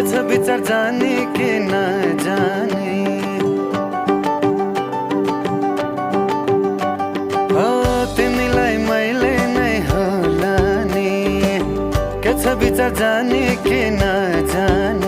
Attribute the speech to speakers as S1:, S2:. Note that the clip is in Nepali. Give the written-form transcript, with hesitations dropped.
S1: छ विचार जाने के नजाने हो तिमीलाई मैले नै होला नि के छ विचार जाने के नजाने